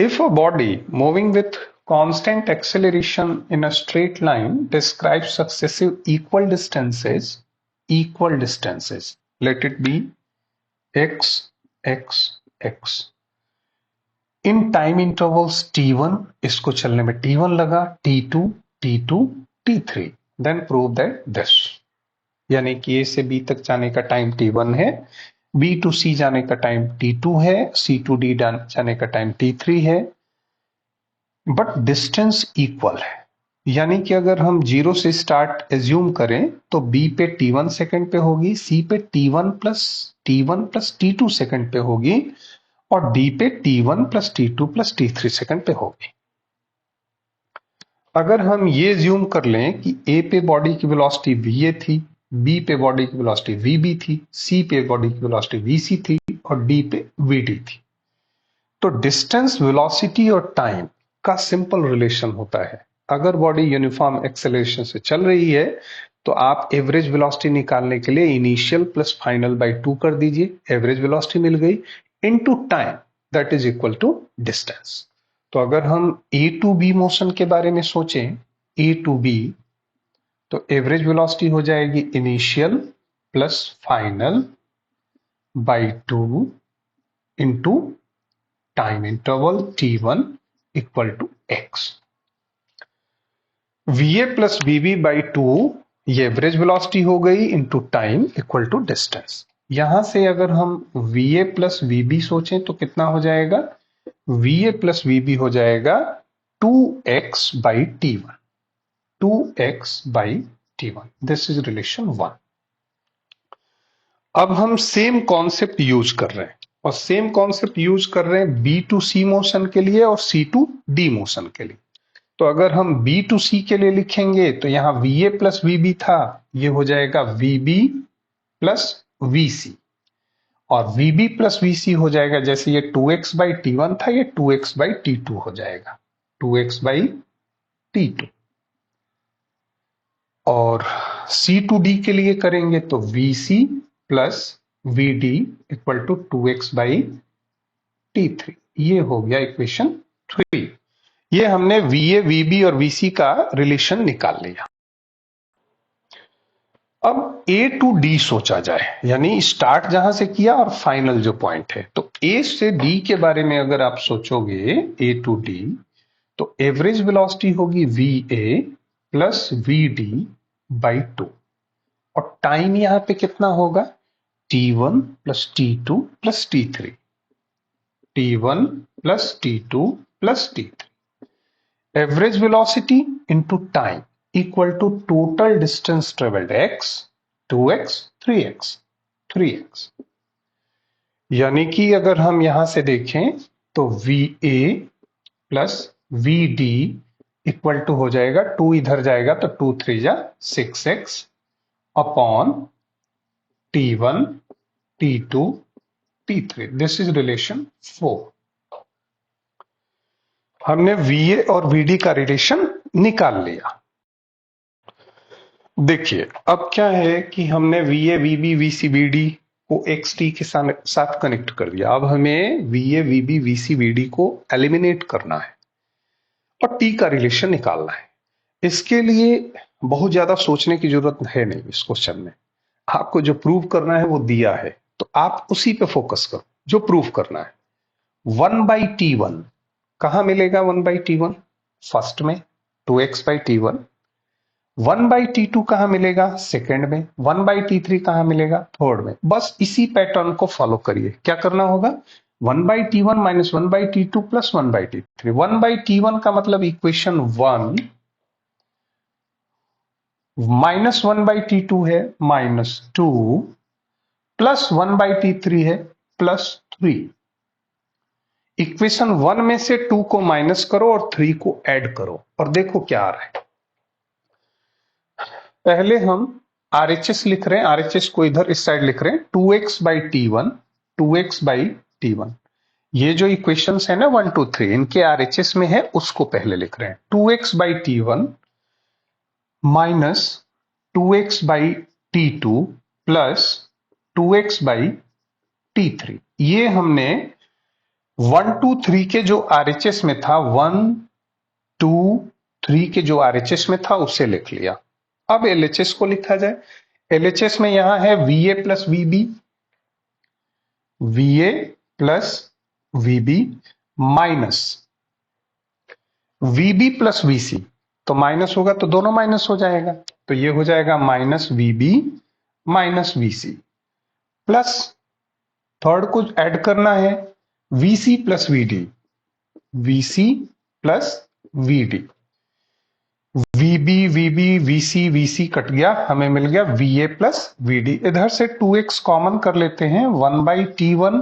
If a body moving with constant acceleration in a straight line describes successive equal distances, let it be x, x, x. In time intervals t1, इसको चलने में t1 लगा, t2, t2, t3. Then prove that this. यानी कि A से B तक जाने का टाइम t1 है, B to C जाने का टाइम t2 है, C to D जाने का टाइम t3 है, बट डिस्टेंस इक्वल है. यानी कि अगर हम 0 से स्टार्ट एज्यूम करें तो B पे t1 सेकंड पे होगी, C पे t1 प्लस t2 सेकंड पे होगी और D पे t1 plus t2 plus t3 second पे होगी. अगर हम ये एज्यूम कर लें कि A पे बॉडी की वेलोसिटी va थी, B पे बॉडी की वेलोसिटी vb थी, C पे बॉडी की वेलोसिटी vc थी और D पे vd थी, तो डिस्टेंस, वेलोसिटी और टाइम का सिंपल रिलेशन होता है. अगर बॉडी यूनिफॉर्म एक्सेलरेशन से चल रही है तो आप एवरेज वेलोसिटी निकालने के लिए इनिशियल प्लस फाइनल बाय 2 कर दीजिए, एवरेज वेलोसिटी मिल गई, into time that is equal to distance. तो अगर हम ए टू बी मोशन के बारे में सोचें, ए टू बी, तो एवरेज वेलोसिटी हो जाएगी initial plus final by 2 into time interval t1 equal to x. va plus vb by 2 ये एवरेज वेलोसिटी हो गई into time equal to distance. यहां से अगर हम va प्लस vb सोचें तो कितना हो जाएगा, va प्लस vb हो जाएगा 2x by t1, 2x by t1. This is relation 1. अब हम सेम कॉन्सेप्ट यूज कर रहे हैं और सेम कॉन्सेप्ट यूज कर रहे हैं बी टू सी मोशन के लिए और सी टू डी मोशन के लिए. तो अगर हम बी टू सी के लिए लिखेंगे तो यहां va प्लस vb था, ये हो जाएगा vb प्लस vc और vb प्लस vc हो जाएगा, जैसे ये 2x बाई t1 था, ये 2x बाई t2 हो जाएगा, 2x बाई t2. और सी टू डी के लिए करेंगे तो vc plus vd equal to 2x by t3. ये हो गया इक्वेशन 3. ये हमने va, vb और vc का रिलेशन निकाल लिया. अब a टू d सोचा जाए, यानी स्टार्ट जहां से किया और फाइनल जो पॉइंट है, तो a से d के बारे में अगर आप सोचोगे a टू d, तो एवरेज वेलोसिटी होगी va प्लस vd बाई 2 और टाइम यहां पे कितना होगा, t1 plus t2 plus t3, t1 plus t2 plus t3. Average velocity into time equal to total distance travelled x, 2x, 3x, 3x. यानी कि अगर हम यहां से देखें तो va plus vd equal to हो जाएगा, 2 इधर जाएगा तो 2 3 जा 6x upon t1, t2, t3. This is relation 4. हमने va और vd का रिलेशन निकाल लिया. देखिए अब क्या है कि हमने va, vb, vc, vd को xt के साथ कनेक्ट कर दिया. अब हमें va, vb, vc, vd को एलिमिनेट करना है और t का रिलेशन निकालना है. इसके लिए बहुत ज्यादा सोचने की जरूरत है नहीं. इस क्वेश्चन में आपको जो प्रूव करना है वो दिया है, तो आप उसी पे फोकस करो जो प्रूव करना है. 1 बाई t1 कहां मिलेगा, 1 बाई t1 फर्स्ट में, 2x by t1. 1 by t2 कहां मिलेगा, सेकंड में. 1 बाई t3 कहां मिलेगा, थर्ड में. बस इसी पैटर्न को फॉलो करिए. क्या करना होगा, 1 by t1 minus 1 by t2 plus 1 by t3. 1 by t1 का मतलब इक्वेशन 1 माइनस 1 बाई t2 है माइनस 2 प्लस 1 बाई t3 है प्लस 3. इक्वेशन 1 में से 2 को माइनस करो और 3 को ऐड करो और देखो क्या आ रहा है. पहले हम RHS लिख रहे हैं, RHS को इधर इस साइड लिख रहे हैं, 2x by t1, 2x by t1. ये जो इक्वेशंस है ना 1 2 3, इनके RHS में है, उसको पहले लिख रहे हैं. 2x by t1 minus 2x by t2 plus 2x by t3. ये हमने 1 2 3 के जो आरएचएस में था, 1 2 3 के जो आरएचएस में था उसे लिख लिया। अब एलएचएस को लिखा जाए। एलएचएस में यहां है वीए प्लस वीबी, वीए प्लस वीबी माइनस वीबी प्लस वीसी। तो माइनस होगा तो दोनों माइनस हो जाएगा, तो ये हो जाएगा minus VB minus VC, plus third को ऐड करना है VC plus VD, VC plus VD. VB VB VC VC cut गया, हमें मिल गया वीए प्लस वीडी। इधर से 2x कॉमन कर लेते हैं, 1/T1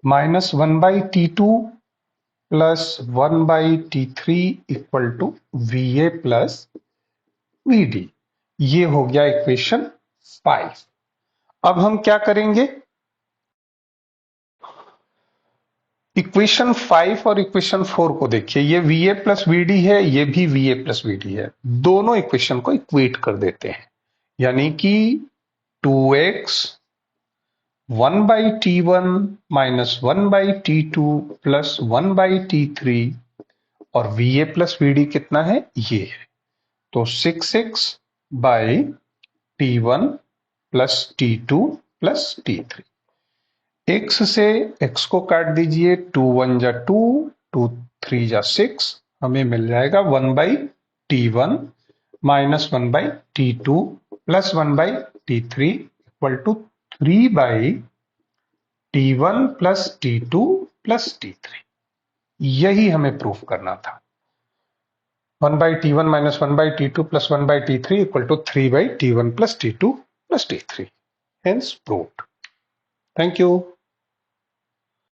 minus 1/T2 plus 1/T3 equal to VA plus VD. ये हो गया इक्वेशन 5। अब हम क्या करेंगे, इक्वेशन 5 और इक्वेशन 4 को देखिए। ये वीए प्लस वीडी है, ये भी वीए प्लस वीडी है। दोनों इक्वेशन को इक्वेट कर देते हैं, यानी कि 2x 1/T1 minus 1/T2 plus 1/T3 और वीए प्लस वीडी कितना है, ये है। तो 6x by T1 plus T2 plus T3। x से x को काट दीजिए, 2 1 जा 2, 2 3 जा 6, हमें मिल जाएगा 1/T1 minus 1/T2 plus 1/T3 equal to 3/T1 plus T2 plus T3। यही हमें प्रूफ करना था। 1/T1 minus 1/T2 plus 1/T3 equal to 3/T1 plus T2 plus T3। Hence proved. Thank you.